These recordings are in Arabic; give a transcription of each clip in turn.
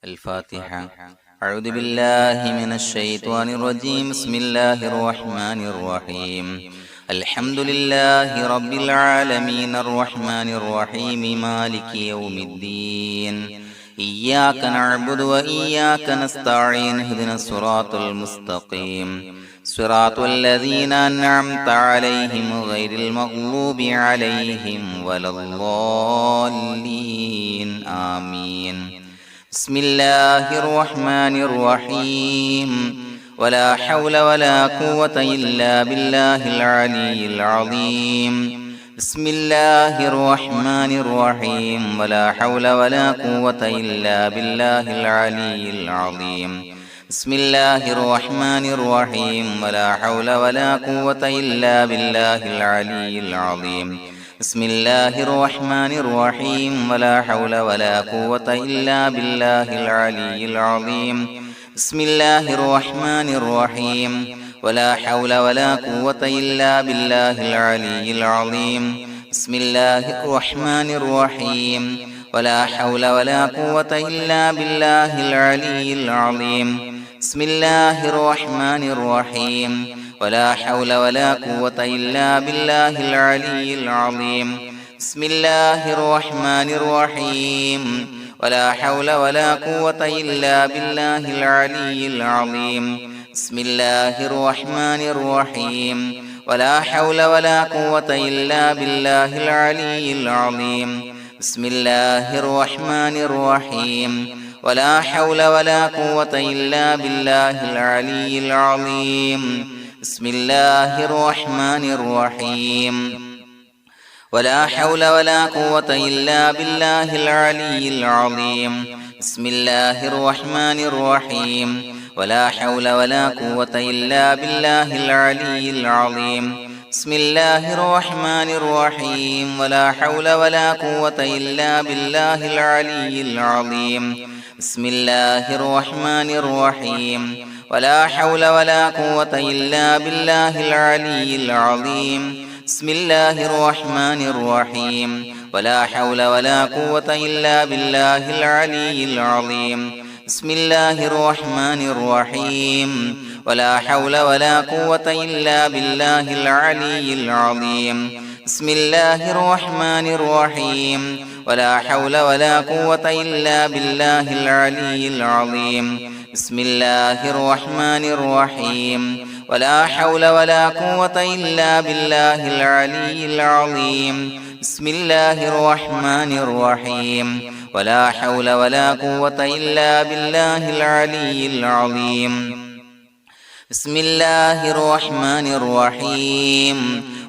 الفاتحة. أعوذ بالله من الشيطان الرجيم. بسم الله الرحمن الرحيم. الحمد لله رب العالمين الرحمن الرحيم مالك يوم الدين. إياك نعبد وإياك نستعين. اهدنا الصراط المستقيم صراط الذين أنعمت عليهم غير المغضوب عليهم ولا الضالين. آمين. بسم الله الرحمن الرحيم. ولا حول ولا قوة إلا بالله العلي العظيم. بسم الله الرحمن الرحيم. ولا حول ولا قوة إلا بالله العلي العظيم. بسم الله الرحمن الرحيم. ولا حول ولا قوة إلا بالله العلي العظيم. بسم الله الرحمن الرحيم. ولا حول ولا قوة إلا بالله العلي العظيم. بسم الله الرحمن الرحيم. ولا حول ولا قوة إلا بالله العلي العظيم. بسم الله الرحمن الرحيم. ولا حول ولا قوة إلا بالله العلي العظيم. بسم الله الرحمن الرحيم. ولا حول ولا قوة إلا بالله العلي العظيم. بسم الله الرحمن الرحيم. ولا حول ولا قوة إلا بالله العلي العظيم. بسم الله الرحمن الرحيم. ولا حول ولا قوة إلا بالله العلي العظيم. بسم الله الرحمن الرحيم. ولا حول ولا قوة إلا بالله العلي العظيم. بسم الله الرحمن الرحيم. ولا حول ولا قوة إلا بالله العلي العظيم. بسم الله الرحمن الرحيم. ولا حول ولا قوة إلا بالله العلي العظيم. بسم الله الرحمن الرحيم. ولا حول ولا قوة إلا بالله العلي العظيم. بسم الله الرحمن الرحيم. ولا حول ولا قوة إلا بالله العلي العظيم. بسم الله الرحمن الرحيم. ولا حول ولا قوة إلا بالله العلي العظيم. بسم الله الرحمن الرحيم. ولا حول ولا قوة إلا بالله العلي العظيم. بسم الله الرحمن الرحيم. ولا حول ولا قوة إلا بالله العلي العظيم. بسم الله الرحمن الرحيم. ولا حول ولا قوة إلا بالله العلي العظيم. بسم الله الرحمن الرحيم. ولا حول ولا قوة إلا بالله العلي العظيم. بسم الله الرحمن الرحيم.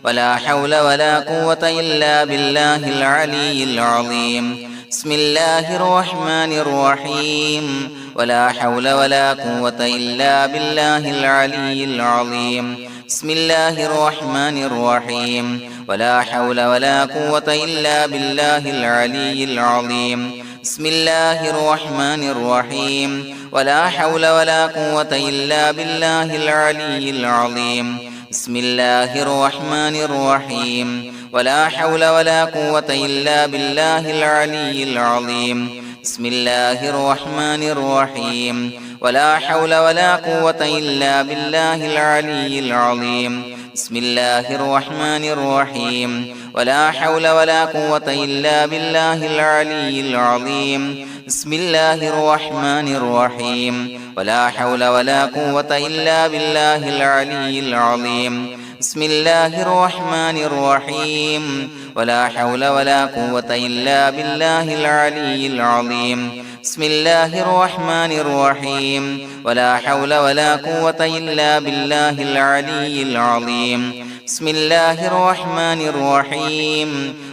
ولا حول ولا قوة إلا بالله العلي العظيم. بسم الله الرحمن الرحيم. ولا حول ولا قوة إلا بالله العلي العظيم. بسم الله الرحمن الرحيم. ولا حول ولا قوة إلا بالله العلي العظيم. بسم الله الرحمن الرحيم. ولا حول ولا قوة إلا بالله العلي العظيم. بسم الله الرحمن الرحيم. ولا حول ولا قوة إلا بالله العلي العظيم. بسم الله الرحمن الرحيم. ولا حول ولا قوة إلا بالله العلي العظيم. بسم الله الرحمن الرحيم. ولا حول ولا قوة إلا بالله العلي العظيم. بسم الله الرحمن الرحيم. ولا حول ولا قوة إلا بالله العلي العظيم. بسم الله الرحمن الرحيم. ولا حول ولا قوة إلا بالله العلي العظيم. بسم الله الرحمن الرحيم. ولا حول ولا قوة إلا بالله العلي العظيم. بسم الله الرحمن الرحيم.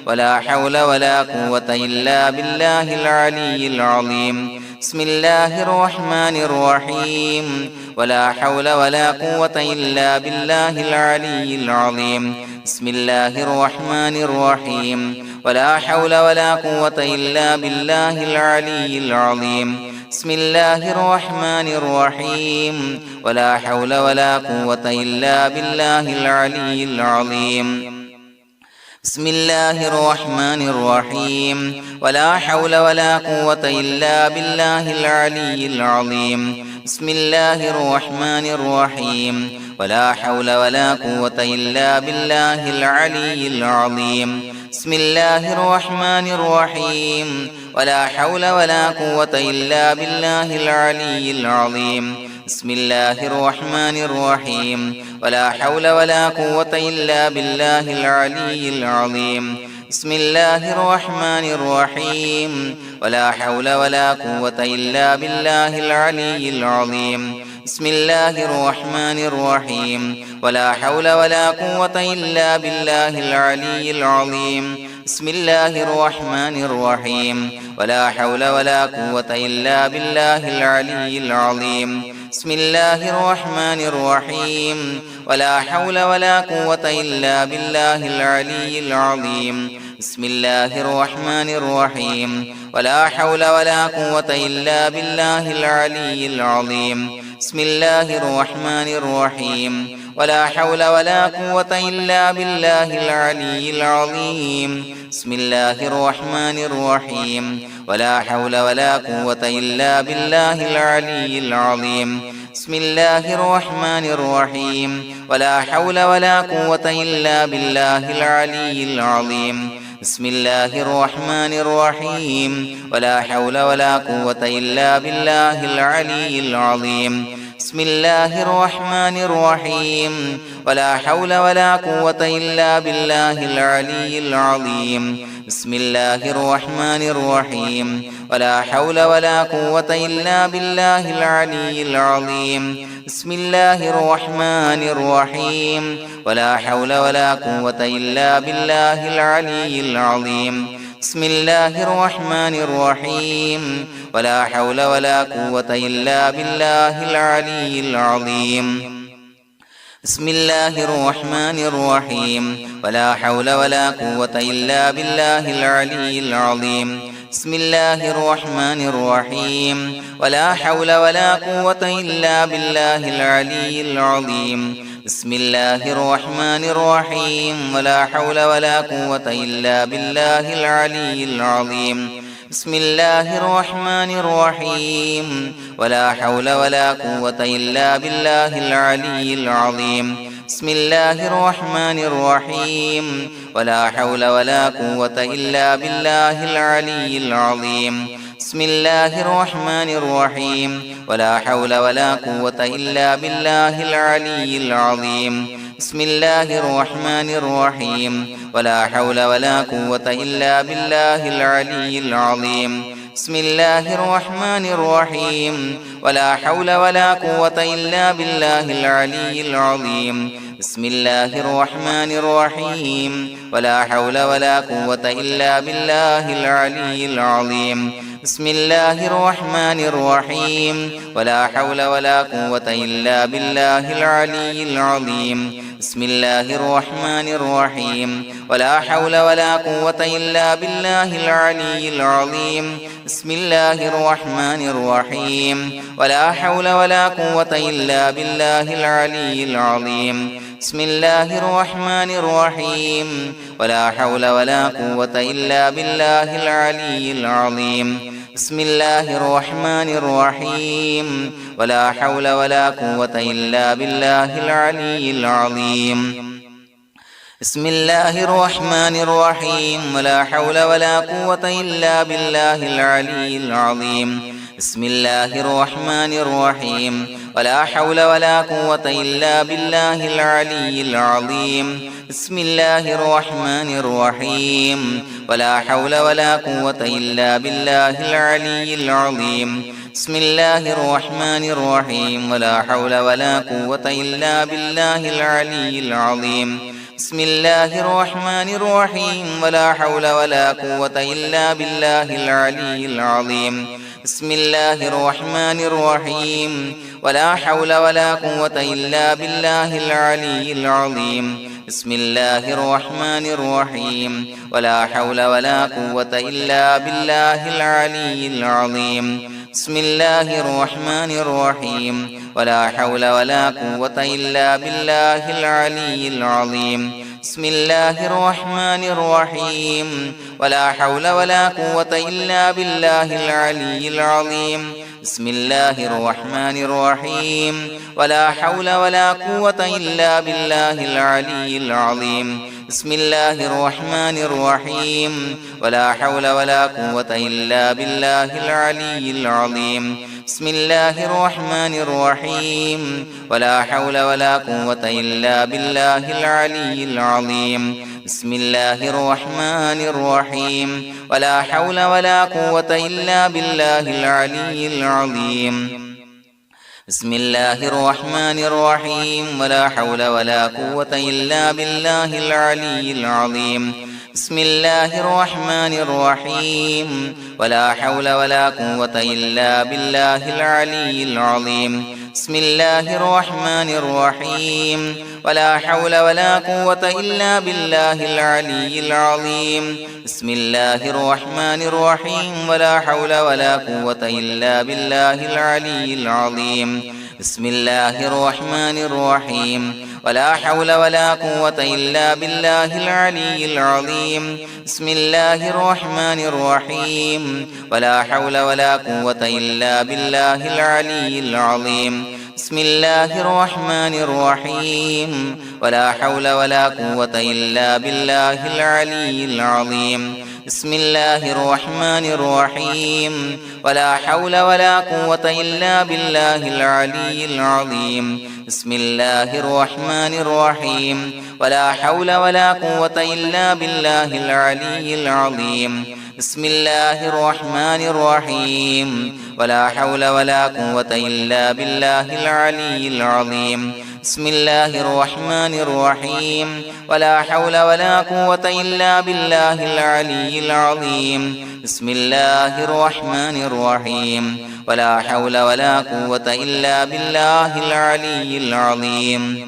ولا حول ولا قوة إلا بالله العلي العظيم. بسم الله الرحمن الرحيم. ولا حول ولا قوة إلا بالله العلي العظيم. بسم الله الرحمن الرحيم. ولا حول ولا قوة إلا بالله العلي العظيم. بسم الله الرحمن الرحيم. ولا حول ولا قوة إلا بالله العلي العظيم. بسم الله الرحمن الرحيم ولا حول ولا قوة إلا بالله العلي العظيم بسم الله الرحمن الرحيم ولا حول ولا قوة إلا بالله العلي العظيم بسم الله الرحمن الرحيم ولا حول ولا قوة إلا بالله العلي العظيم بسم الله الرحمن الرحيم ولا حول ولا قوة إلا بالله العلي العظيم بسم الله الرحمن الرحيم ولا حول ولا قوة إلا بالله العلي العظيم بسم الله الرحمن الرحيم ولا حول ولا قوة إلا بالله العلي العظيم بسم الله الرحمن الرحيم ولا حول ولا قوة إلا بالله العلي العظيم بسم الله الرحمن الرحيم ولا حول ولا قوة إلا بالله العلي العظيم بسم الله الرحمن الرحيم ولا حول ولا قوة إلا بالله العلي العظيم بسم الله الرحمن الرحيم ولا حول ولا قوة إلا بالله العلي العظيم بسم الله الرحمن الرحيم ولا حول ولا قوة إلا بالله العلي العظيم بسم الله الرحمن الرحيم ولا حول ولا قوة إلا بالله العلي العظيم بسم الله الرحمن الرحيم ولا حول ولا قوة إلا بالله العلي العظيم بسم الله الرحمن الرحيم ولا حول ولا قوة إلا بالله العلي العظيم بسم الله الرحمن الرحيم ولا حول ولا قوة إلا بالله العلي العظيم بسم الله الرحمن الرحيم ولا حول ولا قوة إلا بالله العلي العظيم بسم الله الرحمن الرحيم ولا حول ولا قوة إلا بالله العلي العظيم بسم الله الرحمن الرحيم ولا حول ولا قوة إلا بالله العلي العظيم بسم الله الرحمن الرحيم ولا حول ولا قوة إلا بالله العلي العظيم بسم الله الرحمن الرحيم ولا حول ولا قوة إلا بالله العلي العظيم بسم الله الرحمن الرحيم ولا حول ولا قوة إلا بالله العلي العظيم بسم الله الرحمن الرحيم ولا حول ولا قوة إلا بالله العلي العظيم بسم الله الرحمن الرحيم ولا حول ولا قوة إلا بالله العلي العظيم بسم الله الرحمن الرحيم ولا حول ولا قوة إلا بالله العلي العظيم بسم الله الرحمن الرحيم ولا حول ولا قوة إلا بالله العلي العظيم بسم الله الرحمن الرحيم ولا حول ولا قوة إلا بالله العلي العظيم بسم الله الرحمن الرحيم ولا حول ولا قوة إلا بالله العلي العظيم بسم الله الرحمن الرحيم ولا حول ولا قوة إلا بالله العلي العظيم بسم الله الرحمن الرحيم ولا حول ولا قوة إلا بالله العلي العظيم بسم الله الرحمن الرحيم ولا حول ولا قوة إلا بالله العلي العظيم بسم الله الرحمن الرحيم ولا حول ولا قوة إلا بالله العلي العظيم بسم الله الرحمن الرحيم ولا حول ولا قوة إلا بالله العلي العظيم بسم الله الرحمن الرحيم ولا حول ولا قوة إلا بالله العلي العظيم بسم الله الرحمن الرحيم ولا حول ولا قوة إلا بالله العلي العظيم بسم الله الرحمن الرحيم ولا حول ولا قوة إلا بالله العلي العظيم بسم الله الرحمن الرحيم ولا حول ولا قوة إلا بالله العلي العظيم بسم الله الرحمن الرحيم ولا حول ولا قوة إلا بالله العلي العظيم بسم الله الرحمن الرحيم ولا حول ولا قوة إلا بالله العلي العظيم بسم الله الرحمن الرحيم ولا حول ولا قوة إلا بالله العلي العظيم بسم الله الرحمن الرحيم ولا حول ولا قوة إلا بالله العلي العظيم بسم الله الرحمن الرحيم ولا حول ولا قوة إلا بالله العلي العظيم بسم الله الرحمن الرحيم ولا حول ولا قوة إلا بالله العلي العظيم بسم الله الرحمن الرحيم ولا حول ولا قوة إلا بالله العلي العظيم بسم الله الرحمن الرحيم ولا حول ولا قوة إلا بالله العلي العظيم بسم الله الرحمن الرحيم ولا حول ولا قوة إلا بالله العلي العظيم بسم الله الرحمن الرحيم ولا حول ولا قوة إلا بالله العلي العظيم بسم الله الرحمن الرحيم ولا حول ولا قوة إلا بالله العلي العظيم بسم الله الرحمن الرحيم ولا حول ولا قوة إلا بالله العلي العظيم بسم الله الرحمن الرحيم ولا حول ولا قوة إلا بالله العلي العظيم بسم الله الرحمن الرحيم ولا حول ولا قوة إلا بالله العلي العظيم بسم الله الرحمن الرحيم ولا حول ولا قوة إلا بالله العلي العظيم بسم الله الرحمن الرحيم ولا حول ولا قوة إلا بالله العلي العظيم بسم الله الرحمن الرحيم ولا حول ولا قوة إلا بالله العلي العظيم بسم الله الرحمن الرحيم ولا حول ولا قوة إلا بالله العلي العظيم بسم الله الرحمن الرحيم ولا حول ولا قوة إلا بالله العلي العظيم بسم الله الرحمن الرحيم ولا حول ولا قوة إلا بالله العلي العظيم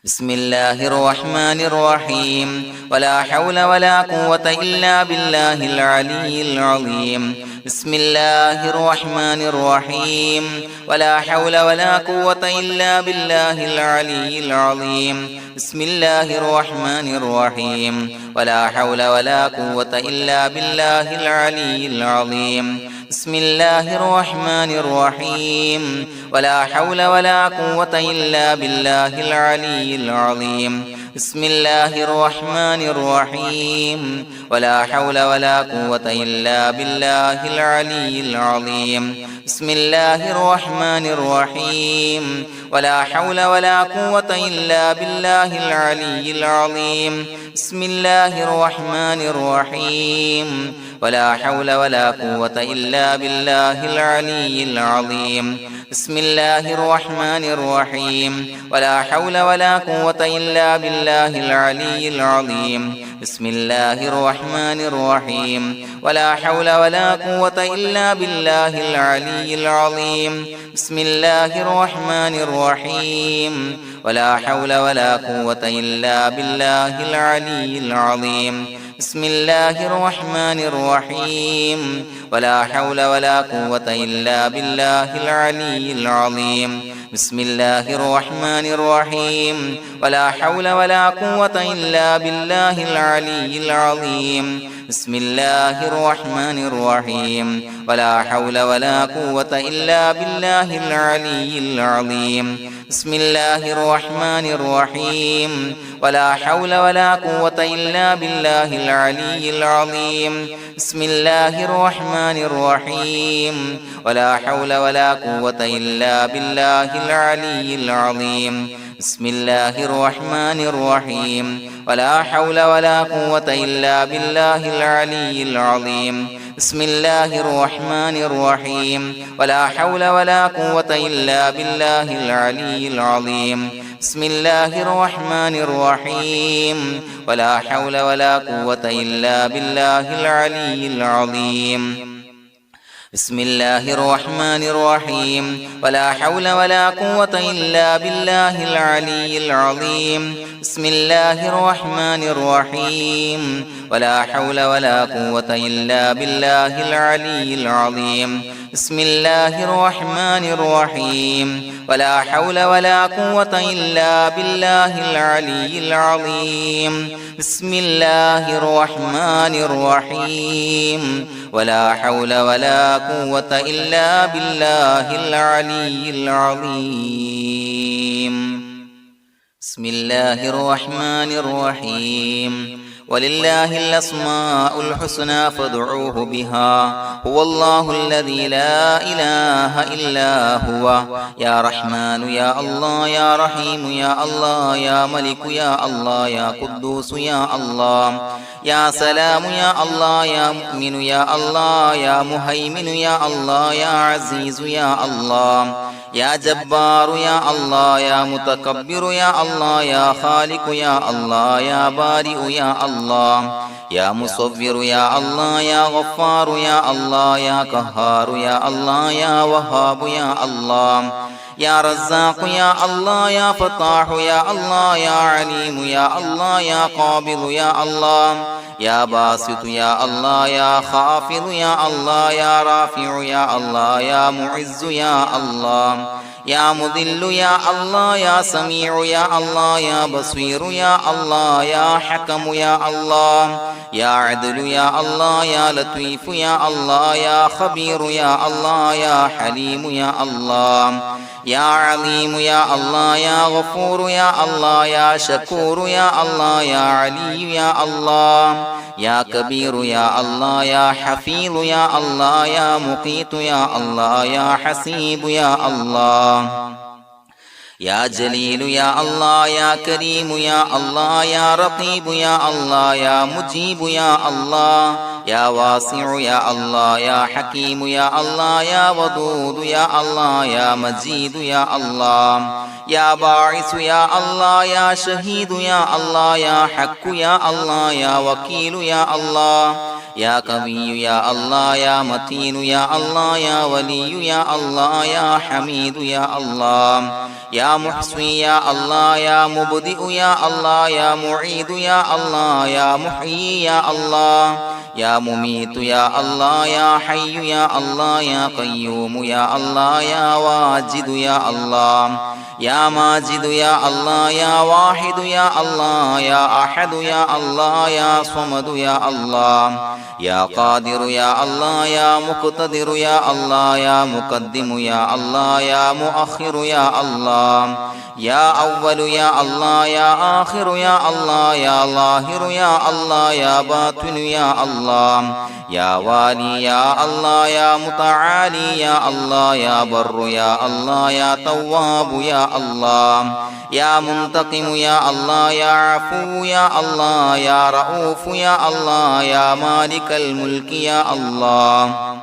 بسم الله الرحمن الرحيم ولا حول ولا قوة إلا بالله العلي العظيم بسم الله الرحمن الرحيم ولا حول ولا قوة إلا بالله العلي العظيم بسم الله الرحمن الرحيم ولا حول ولا قوة إلا بالله العلي العظيم بسم الله الرحمن الرحيم ولا حول ولا قوة إلا بالله العلي العظيم بسم الله الرحمن الرحيم ولا حول ولا قوة إلا بالله العلي العظيم بسم الله الرحمن الرحيم ولا حول ولا قوة إلا بالله العلي العظيم بسم الله الرحمن الرحيم ولا حول ولا قوة إلا بالله العلي العظيم بسم الله الرحمن الرحيم ولا حول ولا قوة إلا بالله العلي العظيم بسم الله الرحمن الرحيم ولا حول ولا قوة إلا بالله العلي العظيم بسم الله الرحمن الرحيم ولا حول ولا قوة إلا بالله العلي العظيم بسم الله الرحمن الرحيم ولا حول ولا قوة إلا بالله العلي العظيم بسم الله الرحمن الرحيم ولا حول ولا قوة إلا بالله العلي العظيم بسم الله الرحمن الرحيم ولا حول ولا قوة إلا بالله العلي العظيم بسم الله الرحمن الرحيم ولا حول ولا قوة إلا بالله العلي العظيم بسم الله الرحمن الرحيم ولا حول ولا قوة إلا بالله العلي العظيم بسم الله الرحمن الرحيم ولا حول ولا قوة إلا بالله العلي العظيم بسم الله الرحمن الرحيم ولا حول ولا قوة إلا بالله العلي العظيم بسم الله الرحمن الرحيم ولا حول ولا قوة إلا بالله العلي العظيم بسم الله الرحمن الرحيم ولا حول ولا قوة إلا بالله العلي العظيم بسم الله الرحمن الرحيم ولا حول ولا قوة إلا بالله العلي العظيم بسم الله الرحمن الرحيم ولا حول ولا قوة إلا بالله العلي العظيم بسم الله الرحمن الرحيم ولا حول ولا قوة إلا بالله العلي العظيم بسم الله الرحمن الرحيم ولله الأسماء الحسنى فادعوه بها هو الله الذي لا إله إلا هو يا رحمن يا الله يا رحيم يا الله يا ملك يا الله يا قدوس يا الله يا سلام يا الله يا مؤمن يا الله يا مهيمن يا الله يا عزيز يا الله يا جبار يا الله يا متكبر يا الله يا خالق يا الله يا بارئ يا الله يا مصور يا الله يا غفار يا الله يا قهار يا الله يا وهاب يا الله يا رزاق يا الله يا فتاح يا الله يا عليم يا الله يا قابض يا الله يا باسط يا الله يا خافض يا الله يا رافع يا الله يا معز يا الله يا مذل يا الله يا سميع يا الله يا بصير يا الله يا حكم يا الله يا عدل يا الله يا لطيف يا الله يا خبير يا الله يا حليم يا الله يا عليم يا الله يا غفور يا الله يا شكور يا الله يا علي يا الله يا كبير يا الله يا حفيظ يا الله يا مقيت يا الله يا حسيب يا الله يا جليل يا الله يا كريم يا الله يا رقيب يا الله يا مجيب يا الله يا واسع يا الله يا حكيم يا الله يا ودود يا الله يا مجيد يا الله يا باعث يا الله يا شهيد يا الله يا حق يا الله يا وكيل يا الله يا قوي يا الله يا متين يا الله يا ولي يا الله يا حميد يا الله يا محصي يا الله يا مبدئ يا الله يا معيد يا الله يا محيي يا الله يا مميت يا الله يا حي يا الله يا قيوم يا الله يا واجد يا الله يا ماجد يا الله يا واحد يا الله يا أحد يا الله يا صمد يا الله يا قادر يا الله يا مقتدر يا الله يا مقدم يا الله يا مؤخر يا الله يا أول يا الله يا آخر يا الله يا ظاهر يا الله يا باطن يا الله يا والي يا الله يا متعالي يا الله يا بر يا الله يا تواب يا الله يا منتقم يا الله يا عفو يا الله يا رؤوف يا الله يا مالك الملك يا الله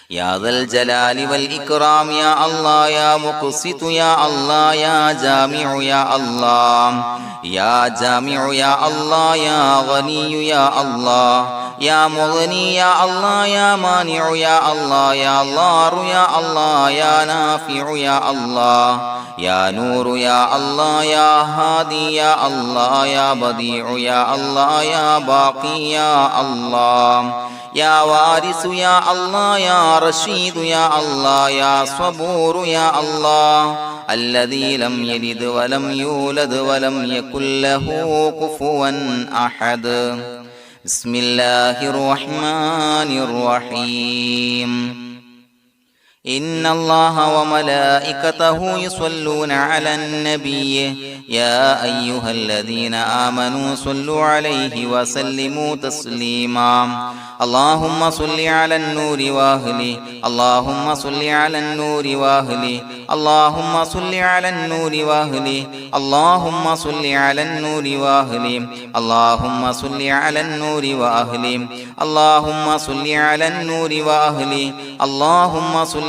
يا ذا الجلال والإكرام يا الله يا مقسط يا الله يا جامع يا الله يا جامع يا الله يا غني يا الله يا مغني يا الله يا مانع يا الله يا ضار يا الله يا نافع يا الله يا نور يا الله يا هادي يا الله يا بديع يا الله يا باقي يا الله يا وارث يا الله يا رشيد يا الله يا صبور يا الله الذي لم يلد ولم يولد ولم يكن له كفوا أحد بسم الله الرحمن الرحيم إن الله وملائكته يصلون على النبي يا أيها الذين آمنوا صلوا عليه وسلموا تسليما اللهم صل على النور وأهله اللهم صل على النور وأهله اللهم صل على النور وأهله اللهم صل على النور وأهله اللهم صل على النور وأهله اللهم صل على النور وأهله اللهم صل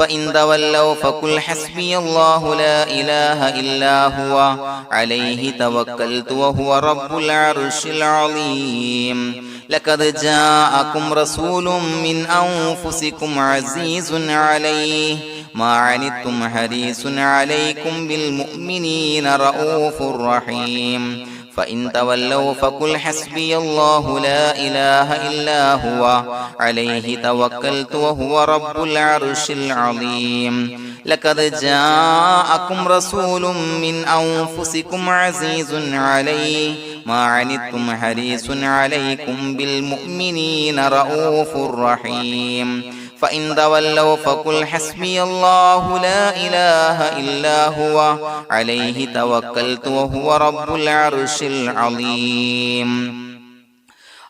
فإن تولوا فقل حسبي الله لا إله إلا هو عليه توكلت وهو رب العرش العظيم لقد جاءكم رسول من أنفسكم عزيز عليه ما عنتم حريص عليكم بالمؤمنين رؤوف رحيم فإن تولوا فقل حسبي الله لا إله إلا هو عليه توكلت وهو رب العرش العظيم لقد جاءكم رسول من أنفسكم عزيز عليه ما عنتم حريص عليكم بالمؤمنين رؤوف رحيم فإن تولوا فقل حسبي الله لا إله إلا هو عليه توكلت وهو رب العرش العظيم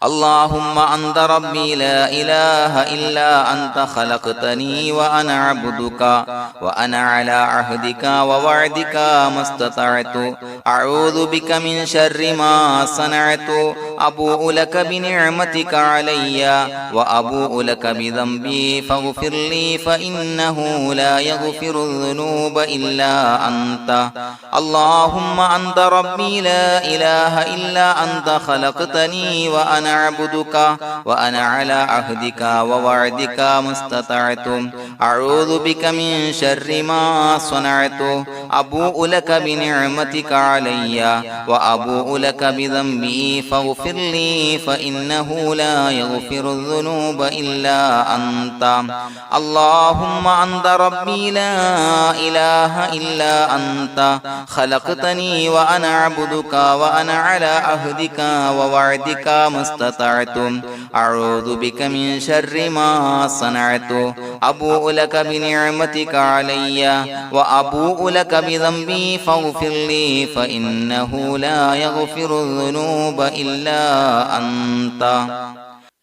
اللهم أنت ربي لا إله إلا أنت خلقتني وأنا عبدك وأنا على عهدك ووعدك ما استطعت أعوذ بك من شر ما صنعت أبوء لك بنعمتك علي وأبوء لك بذنبي فاغفر لي فإنه لا يغفر الذنوب إلا أنت اللهم أنت ربي لا إله إلا أنت خلقتني وأنا عبدك وأنا على عهدك ووعدك ما استطعت أعوذ بك من شر ما صنعت أبوء لك بنعمتك علي وأبوء لك بذنبي فاغفر لي فإنه لا يغفر الذنوب إلا أنت اللهم أنت ربي لا إله إلا أنت خلقتني وأنا عبدك وأنا على عهدك ووعدك ما استطعت أعوذ بك من شر ما صنعت أبوء لك بنعمتك علي وأبوء لك بذنبي فاغفر لي فإنه لا يغفر الذنوب إلا أنت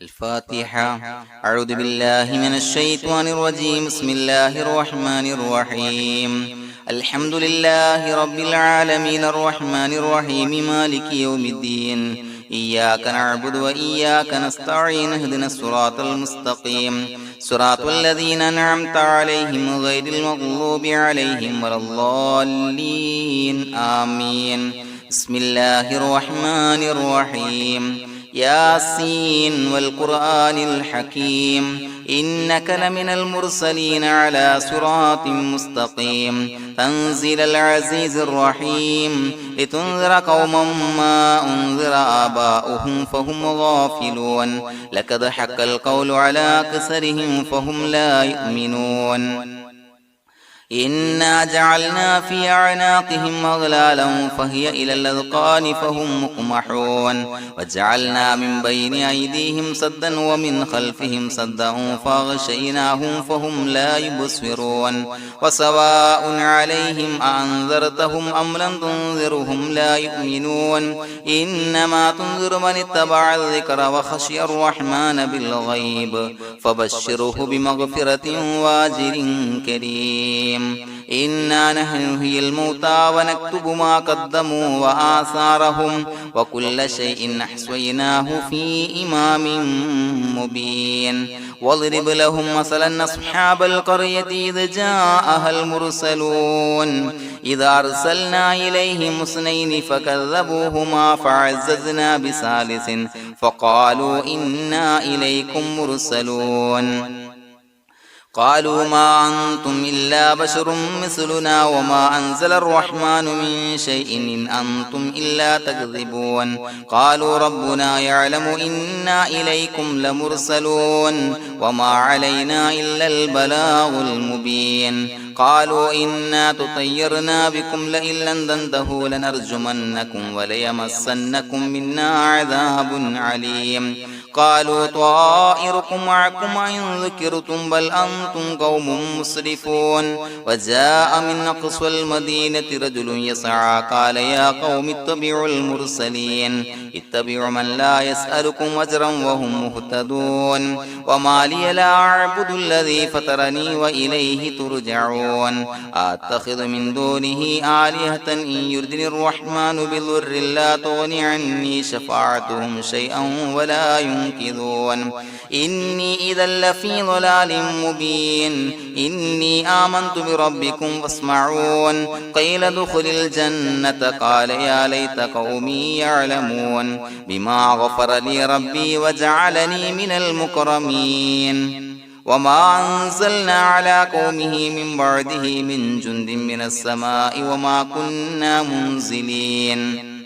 الفاتحة أعوذ بالله من الشيطان الرجيم بسم الله الرحمن الرحيم الحمد لله رب العالمين الرحمن الرحيم مالك يوم الدين إياك نعبد وإياك نستعين اهدنا الصراط المستقيم صراط الذين أنعمت عليهم غير المغضوب عليهم ولا الضالين آمين بسم الله الرحمن الرحيم ياسين والقرآن الحكيم إنك لمن المرسلين على صراط مستقيم تنزيل العزيز الرحيم لتنذر قوما ما أنذر آباؤهم فهم غافلون لقد حق القول على أكثرهم فهم لا يؤمنون إنا جعلنا في أعناقهم أغلالا فهي إلى الأذقان فهم مقمحون وجعلنا من بين أيديهم سدا ومن خلفهم سدا فأغشيناهم فهم لا يبصرون وسواء عليهم أأنذرتهم أم لم تنذرهم لا يؤمنون إنما تنذر من اتبع الذكر وخشي الرحمن بالغيب فبشره بمغفرة وأجر كريم إنا نحن نحيي الموتى ونكتب ما قدموا وآثارهم وكل شيء أحصيناه في إمام مبين واضرب لهم مثلا أصحاب القرية إذ جاءها المرسلون إذا أرسلنا إليهم اثنين فكذبوهما فعززنا بثالث فقالوا إنا إليكم مرسلون قالوا ما أنتم إلا بشر مثلنا وما أنزل الرحمن من شيء إن أنتم إلا تكذبون قالوا ربنا يعلم إنا إليكم لمرسلون وما علينا إلا البلاغ المبين قالوا إنا تطيرنا بكم لئن لم تنتهوا لنرجمنكم وليمسنكم منا عذاب عليم قالوا طائركم معكم إن ذكرتم بل أنتم قوم مسرفون وجاء من أقصى المدينة رجل يسعى قال يا قوم اتبعوا المرسلين اتبعوا من لا يسألكم أجرا وهم مهتدون وما لي لا أعبد الذي فطرني وإليه ترجعون أتخذ من دونه آلهة إن يردني الرحمن بضر لا تغني عني شفاعتهم شيئا ولا ينصرون ينكثون إني إذا لفي ضلال مبين إني آمنت بربكم فاسمعون قيل ادخل الجنة قال يا ليت قومي يعلمون بما غفر لي ربي وجعلني من المكرمين وما أنزلنا على قومه من بعده من جند من السماء وما كنا منزلين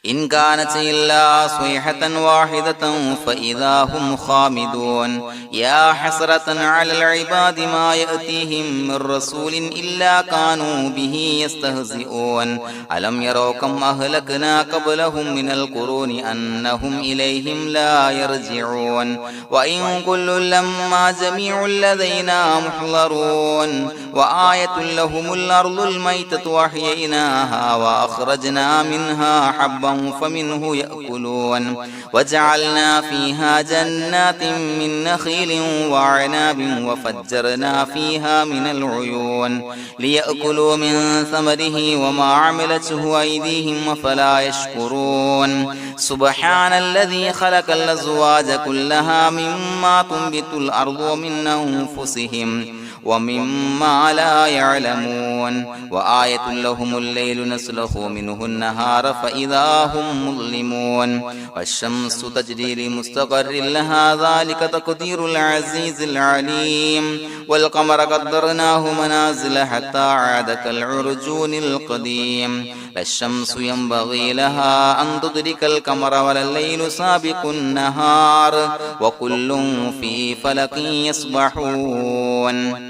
إن كانت إلا صيحة واحدة فإذا هم خامدون يا حسرة على العباد ما يأتيهم من رسول إلا كانوا به يستهزئون ألم يروا كم أهلكنا قبلهم من القرون أنهم إليهم لا يرجعون وإن كل لما جميع لدينا محضرون وآية لهم الأرض الميتة وأحييناها وأخرجنا منها حبا فمنه يأكلون وجعلنا فيها جنات من نخيل وعناب وفجرنا فيها من العيون ليأكلوا من ثمره وما عملته أيديهم فلا يشكرون سبحان الذي خلق الأزواج كلها مما تنبت الأرض ومن أنفسهم ومما لا يعلمون وآية لهم الليل نسلخ منه النهار فإذا هم مظلمون والشمس تجري لمستقر لها ذلك تقدير العزيز العليم والقمر قدرناه منازل حتى عاد كالعرجون القديم لا الشمس ينبغي لها أن تدرك القمر ولا الليل سابق النهار وكل في فلك يسبحون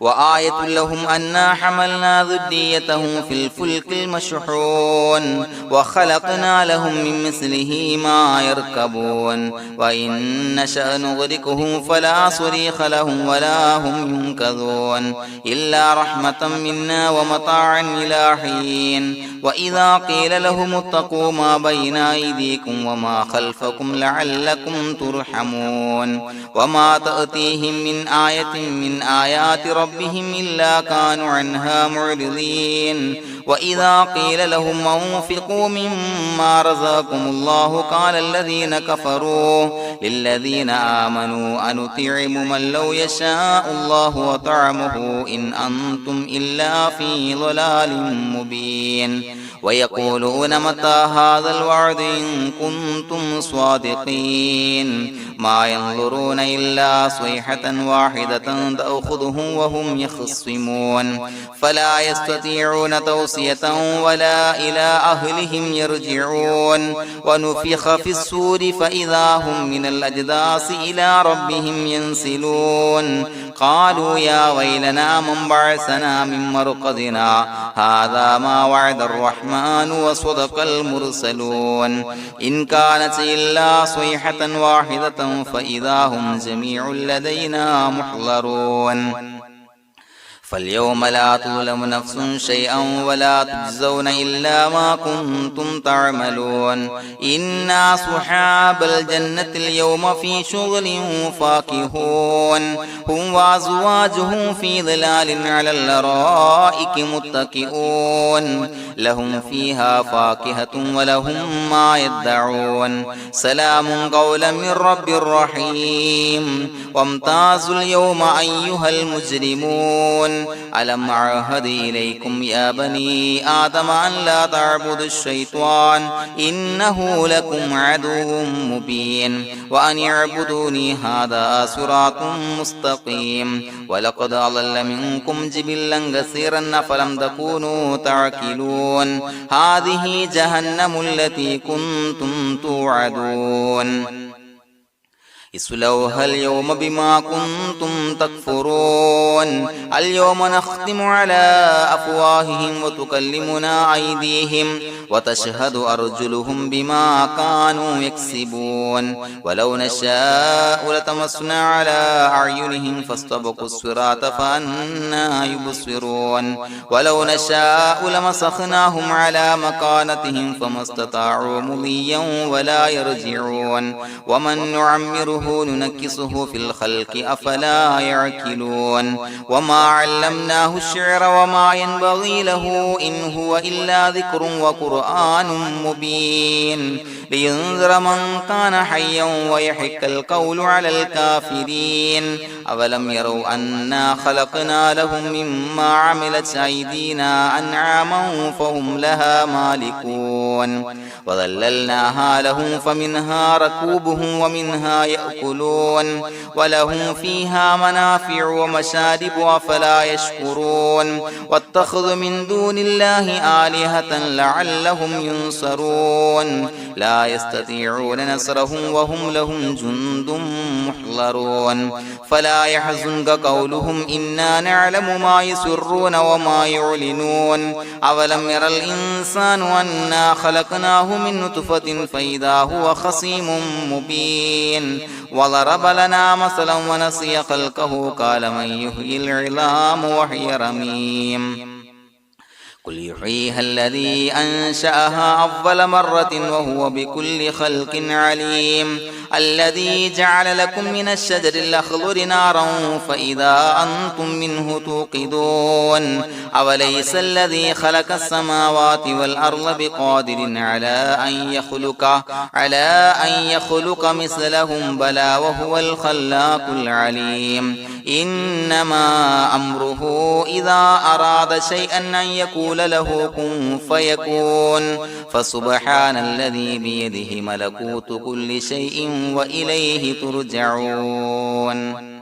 وآية لهم أنا حملنا ذريتهم في الفلك المشحون وخلقنا لهم من مثله ما يركبون وإن نشأ نغرقهم فلا صريخ لهم ولا هم ينقذون إلا رحمة منا ومتاعا إلى حين وإذا قيل لهم اتقوا ما بين أيديكم وما خلفكم لعلكم ترحمون وما تأتيهم من آية من آيات ربهم إلا كانوا عنها معرضين وإذا قيل لهم أنفقوا مما رزقكم الله قال الذين كفروا للذين آمنوا أنطعم من لو يشاء الله وطعمه إن أنتم إلا في ضلال مبين ويقولون متى هذا الوعد إن كنتم صادقين ما ينظرون إلا صيحة واحدة تأخذهم وهم يخصمون فلا يستطيعون توصية ولا إلى أهلهم يرجعون ونفخ في الصور فإذا هم من الأجداث إلى ربهم ينسلون قالوا يا ويلنا من بعثنا من مرقدنا هذا ما وعد الرحمن وصدق المرسلون إن كانت إلا صيحة واحدة فإذا هم جميع لدينا محضرون فاليوم لا تظلم نفس شيئا ولا تجزون إلا ما كنتم تعملون إنا أصحاب الجنة اليوم في شغل فاكهون هم وأزواجهم في ظلال على الأرائك متكئون لهم فيها فاكهة ولهم ما يدعون سلام قولا من رب رحيم وامتازوا اليوم أيها المجرمون ألم أعهد إليكم يا بني آدم أن لا تعبدوا الشيطان إنه لكم عدو مبين وأن اعبدوني هذا صراط مستقيم ولقد أضل منكم جبلا كثيرا فلم تكونوا تعقلون هذه جهنم التي كنتم توعدون اصلوها اليوم بما كنتم تكفرون اليوم نختم على أفواههم وتكلمنا أيديهم وتشهد أرجلهم بما كانوا يكسبون ولو نشاء لتمسنا على أعينهم فاستبقوا الصراط فأنى يبصرون ولو نشاء لمسخناهم على مكانتهم فما استطاعوا مضيا ولا يرجعون ومن نعمره نعمره ننكسه في الخلق أفلا يعقلون وما علمناه الشعر وما ينبغي له إن هو إلا ذكر وقرآن مبين لينذر من كان حيا ويحق القول على الكافرين أولم يروا أنا خلقنا لهم مما عملت أيدينا أنعاما فهم لها مالكون وظللناها لهم فمنها ركوبهم ومنها يأكلون ولهم فيها منافع ومشارب أفلا يشكرون واتخذوا من دون الله آلهة لعلهم ينصرون لا يستطيعون نصرهم وهم لهم جند محضرون فلا يحزنك قولهم إنا نعلم ما يسرون وما يعلنون أولم ير الإنسان أنا خلقناه من نطفة فإذا هو خصيم مبين وضرب لنا مثلا ونسي خلقه قال من يحيي العظام وهي رميم قل يحييها الذي أنشأها أول مرة وهو بكل خلق عليم الذي جعل لكم من الشجر الأخضر نارا فإذا أنتم منه توقدون أوليس الذي خلق السماوات والأرض بقادر على أن يخلق مثلهم بلى وهو الخلاق العليم إنما أمره إذا أراد شيئا أن يقول له كن فيكون فسبحان الذي بيده ملكوت كل شيء وإليه ترجعون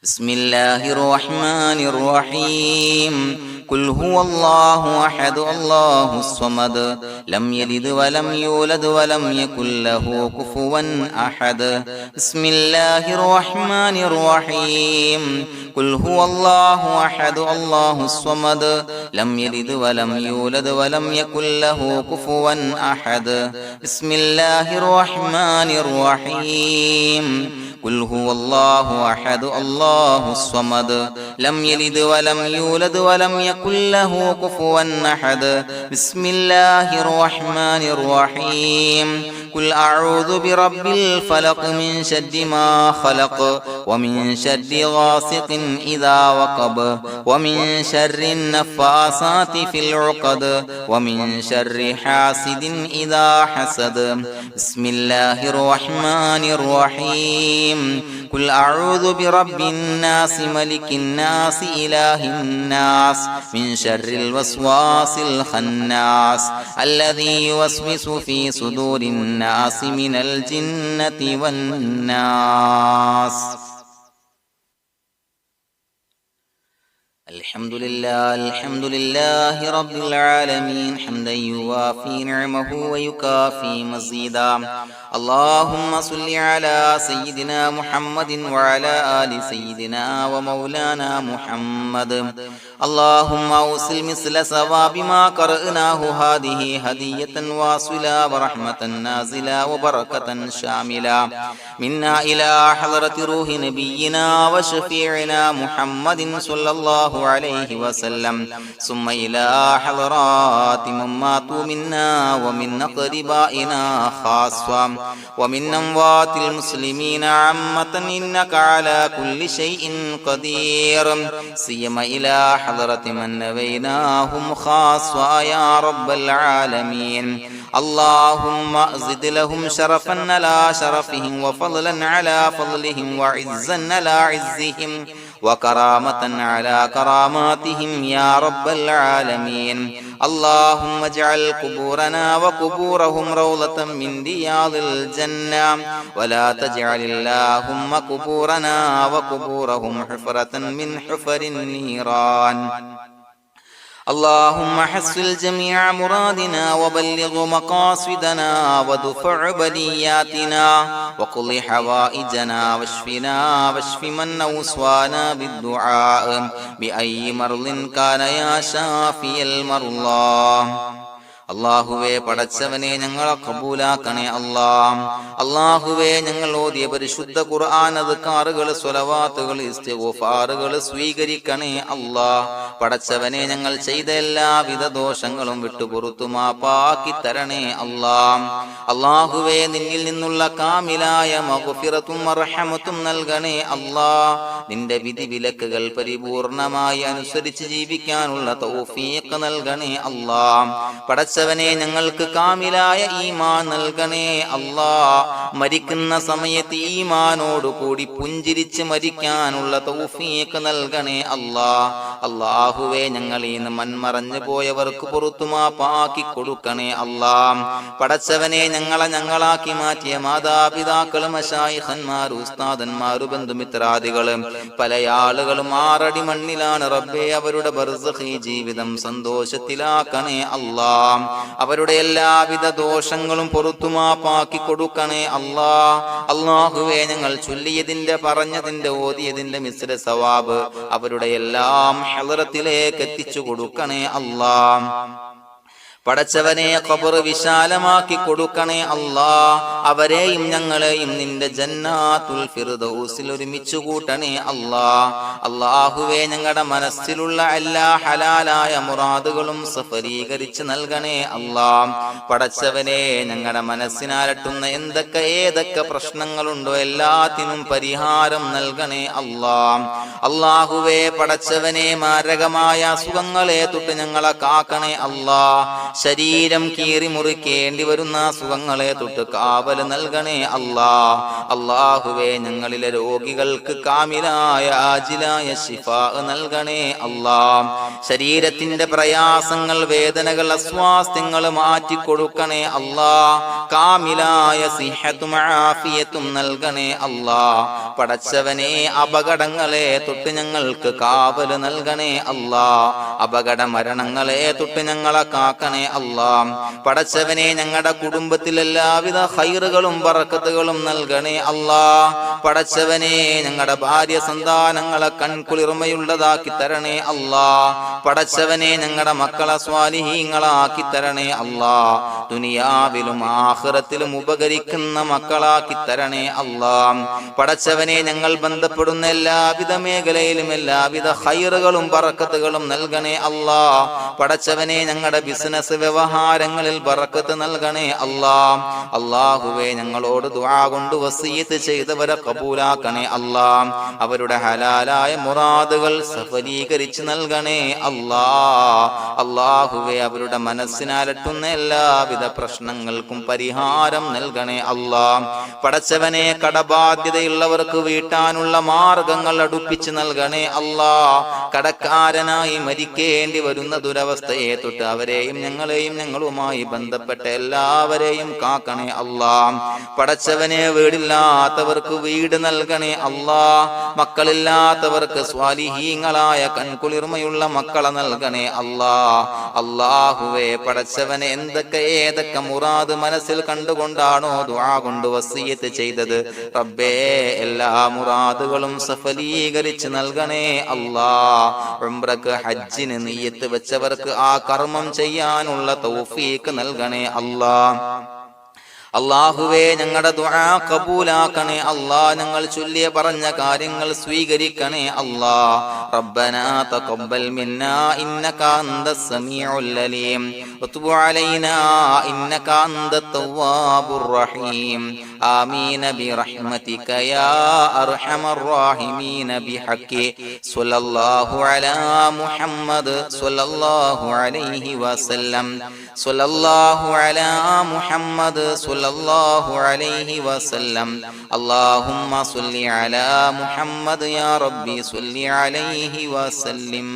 بسم الله الرحمن الرحيم قل هو الله أحد الله الصمد لم يلد ولم يولد ولم يكن له كفوا أحد بسم الله الرحمن الرحيم قل هو الله أحد الله الصمد لم يلد ولم يولد ولم يكن له كفوا أحد بسم الله الرحمن الرحيم قل هو الله أحد الله الصمد لم يلد ولم يولد ولم يكن له كفوا أحد بسم الله الرحمن الرحيم قل أعوذ برب الفلق من شر ما خلق ومن شر غاسق إذا وقب ومن شر النفاثات في العقد ومن شر حاسد إذا حسد بسم الله الرحمن الرحيم قل أعوذ برب الناس ملك الناس إله الناس من شر الوسواس الخناس الذي يوسوس في صدور الناس من الجنة والناس الحمد لله رب العالمين حمدا يوافي نعمه ويكافي مزيدا اللهم صل على سيدنا محمد وعلى آل سيدنا ومولانا محمد اللهم أوصل مثل ثواب ما قرأناه هذه هدية واصلة ورحمة نازلة وبركة شاملة منا إلى حضرة روح نبينا وشفيعنا محمد صلى الله عليه وسلم ثم إلى حضرات من ماتوا منا ومن أقربائنا خاصة ومن أموات المسلمين عامة إنك على كل شيء قدير سيما إلى حضرة من نبيناهم خاصة يا رب العالمين اللهم زد لهم شرفا على شرفهم وفضلا على فضلهم وعزا على عزهم وكرامة على كراماتهم يا رب العالمين اللهم اجعل قبورنا وقبورهم روضة من رياض الجنة ولا تجعل اللهم قبورنا وقبورهم حفرة من حفر النيران اللهم حصل جميع مرادنا وبلغ مقاصدنا ودفع بلياتنا وقض حوائجنا واشفنا واشف من أوصانا بالدعاء بأي مرض كان يا شافي المرضى അല്ലാഹുവേ പടച്ചവനെ ഞങ്ങളെ ഖബൂലാക്കണേ അല്ലാ. അല്ലാഹുവേ ഞങ്ങൾ ഓതിയ പരിശുദ്ധ ഖുർആൻ അദ്കാറുകൾ സ്വലവാത്തുകൾ ഇസ്തിഗ്ഫാറുകൾ സ്വീകരിക്കണേ അല്ലാ. പടച്ചവനെ ഞങ്ങൾ ചെയ്ത എല്ലാവിധ ദോഷങ്ങളും വിട്ടുപുറത്തു മാപ്പാക്കി തരണേ അല്ലാ. അല്ലാഹുവേ നിന്നിൽ നിന്നുള്ള കാമിലായ മഗ്ഫിറത്തും റഹ്മത്തും നൽകണേ അല്ലാ. നിന്റെ വിധി വിലക്കുകൾ പരിപൂർണമായി അനുസരിച്ച് ജീവിക്കാനുള്ള തൗഫീഖ് നൽകണേ അല്ലാ. പടച്ചവനെ ഞങ്ങൾക്ക് കാമിലായ ഈമാൻ നൽകണേ അല്ലാ. മരിക്കുന്ന സമയത്ത് ഈമാനോട് കൂടി പുഞ്ചിരിച്ച് മരിക്കാനുള്ള തൗഫീഖ് നൽകണേ അല്ലാ. അല്ലാഹുവേ ഞങ്ങളിൽ നിന്ന് മൺമറഞ്ഞു പോയവർക്ക് പുറത്തു മാപ്പാക്കി കൊടുക്കണേ അല്ലാ. പടച്ചവനെ ഞങ്ങളാക്കി മാറ്റിയ മാതാപിതാക്കളും മശായിഖന്മാരും ഉസ്താദന്മാരും ബന്ധുമിത്രാദികളും പല ആളുകളും 6 അടി മണ്ണിലാണ് റബ്ബേ. അവരുടെ ബർസഖി ജീവിതം സന്തോഷത്തിലാക്കണേ അല്ലാ. അവരുടെ എല്ലാവിധ ദോഷങ്ങളും പുറത്തു മാപ്പാക്കി കൊടുക്കണേ അല്ലാ. അല്ലാഹുവേ ഞങ്ങൾ ചൊല്ലിയതിന്റെ പറഞ്ഞതിന്റെ ഓതിയതിന്റെ മിശ്ര സവാബ് അവരുടെ എല്ലാം ഹളറത്തിലേക്ക് എത്തിച്ചു കൊടുക്കണേ അല്ലാ. പടച്ചവനെ ഖബർ വിശാലമാക്കി കൊടുക്കണേ അല്ലാ. അവരെയും ഞങ്ങളെയും നിന്റെ ജന്നാത്തുൽ ഫിർദൗസിൽ ഒരുമിച്ച് കൂട്ടണേ അല്ലാ. അല്ലാഹുവേ ഞങ്ങളുടെ മനസ്സിലുള്ള എല്ലാ ഹലാലായ മുറാദുകളും സഫലീകരിച്ച് നൽകണേ അല്ലാ. പടച്ചവനെ ഞങ്ങളുടെ മനസ്സിനാലട്ടുന്ന ഏതൊക്കെ പ്രശ്നങ്ങളുണ്ടോ എല്ലാത്തിനും പരിഹാരം നൽകണേ അല്ലാ. അല്ലാഹുവേ പടച്ചവനെ മാരകമായ അസുഖങ്ങളെ തൊട്ട് ഞങ്ങളെ കാക്കണേ അല്ലാ. ശരീരം കീറി മുറിക്കേണ്ടി വരുന്ന അസുഖങ്ങളെ തൊട്ട് കാവൽ നൽകണേ അല്ലാ. അല്ലാഹുവേ ഞങ്ങളിലെ രോഗികൾക്ക് കാമിലായ ആജിലായ ശിഫാ നൽകണേ അല്ലാ. ശരീരത്തിന്റെ പ്രയാസങ്ങൾ വേദനകൾ അസ്വാസ്ഥ്യങ്ങൾ മാറ്റിക്കൊടുക്കണേ അല്ലാ. കാമിലായ സിഹത്തും ആഫിയത്തും നൽകണേ അല്ലാ. പടച്ചവനെ അപകടങ്ങളെ തൊട്ട് ഞങ്ങൾക്ക് കാവൽ നൽകണേ അല്ലാ. അപകട മരണങ്ങളെ തൊട്ട് ഞങ്ങളെ കാക്കണേ അല്ലാ. പടച്ചവനെ ഞങ്ങളുടെ കുടുംബത്തിൽ എല്ലാവിധ ഖൈറുകളും ബറക്കത്തുകളും നൽകണേ അല്ലാ. പടച്ചവനെ ഞങ്ങളുടെ ഭാര്യ സന്താനങ്ങളെ കൺകുളിർമയുള്ളതാക്കി തരണേ അല്ലാ. പടച്ചവനെ ഞങ്ങളുടെ മക്കളെ സ്വാലിഹീങ്ങളാക്കി തരണേ അല്ലാ. ദുനിയാവിലും ആഖിറത്തിലും ഉപകരിക്കുന്ന മക്കളാക്കി തരണേ അല്ലാ. പടച്ചവനെ ഞങ്ങൾ ബന്ധപ്പെടുന്ന എല്ലാവിധ മേഖലയിലും എല്ലാവിധ ഖൈറുകളും ബറക്കത്തുകളും നൽകണേ അല്ലാ. പടച്ചവനെ ഞങ്ങളുടെ ബിസിനസ് വ്യവഹാരങ്ങളിൽ ബറക്കത്ത് നൽകണേ അല്ലാ. അല്ലാഹുവേ ഞങ്ങളോട് ദുആ കൊണ്ട് വസിയത്ത് ചെയ്തവരെ കബൂലാക്കണേ അല്ലാ. അവരുടെ ഹലാലായ മുറാദുകൾ സഫലീകരിച്ച് നൽകണേ അല്ലാ. അല്ലാഹുവേ അവരുടെ മനസ്സിനാലട്ടുന്ന എല്ലാവിധ പ്രശ്നങ്ങൾക്കും പരിഹാരം നൽകണേ അല്ലാ. പടച്ചവനെ കടബാധ്യതയുള്ളവർക്ക് വീട്ടാനുള്ള മാർഗങ്ങൾ അടുപ്പിച്ച് നൽകണേ അല്ലാ. കടക്കാരനായി മരിക്കേണ്ടി വരുന്ന ദുരവസ്ഥയെ തൊട്ട് അവരെയും ഞങ്ങളെയും ഞങ്ങളുമായി ബന്ധപ്പെട്ട എല്ലാവരെയും കാക്കണേ അല്ലാ. പടച്ചവനെ വീടില്ലാത്തവർക്ക് വീട് നൽകണേ അല്ലാ. മക്കളില്ലാത്തവർക്ക് സ്വാലിഹീങ്ങളായ കൺകുളിർമയുള്ള മക്കളെ നൽകണേ അല്ലാ. അല്ലാഹുവേ പടച്ചവനെ ഏതൊക്കെ മുറാദ് മനസ്സിൽ കണ്ടുകൊണ്ടാണോ ദുആ കൊണ്ട് വസിയത്ത് ചെയ്തത് റബ്ബേ എല്ലാ മുറാദുകളും സഫലീകരിച്ച് നൽകണേ അല്ലാ. ഉംറക്ക് ഹജ്ജിന് നിയ്യത്ത് വെച്ചവർക്ക് ആ കർമ്മം ചെയ്യാനുള്ള തൗഫീഖ് നൽകണേ അല്ലാ. അല്ലാഹുവേ ഞങ്ങളുടെ ദുആ ഖബൂലാക്കണേ അല്ലാ. ഞങ്ങൾ ചൊല്ലിയ പറഞ്ഞ കാര്യങ്ങൾ സ്വീകരിക്കണേ അല്ലാ. റബ്ബനാ തഖബ്ബൽ മിന്നാ ഇന്നക അന്തസ് സമീഉൽ അലീം വതുബ് അലൈനാ ഇന്നക അന്തത് തവ്വാബുർ റഹീം. ആമീൻ ബിറഹ്മതിക യാ അർഹമർ റഹീമീൻ ബിഹഖി സ്വല്ലല്ലാഹു അലാ മുഹമ്മദ് സ്വല്ലല്ലാഹു അലൈഹി വസല്ലം. സ്വല്ലല്ലാഹു അലാ മുഹമ്മദ് സ്വല്ലല്ലാഹു അലൈഹി വസല്ലം. അല്ലാഹുമ്മ സ്വല്ലി അലാ മുഹമ്മദ് യാ റബ്ബി സ്വല്ലി അലൈഹി വസല്ലം.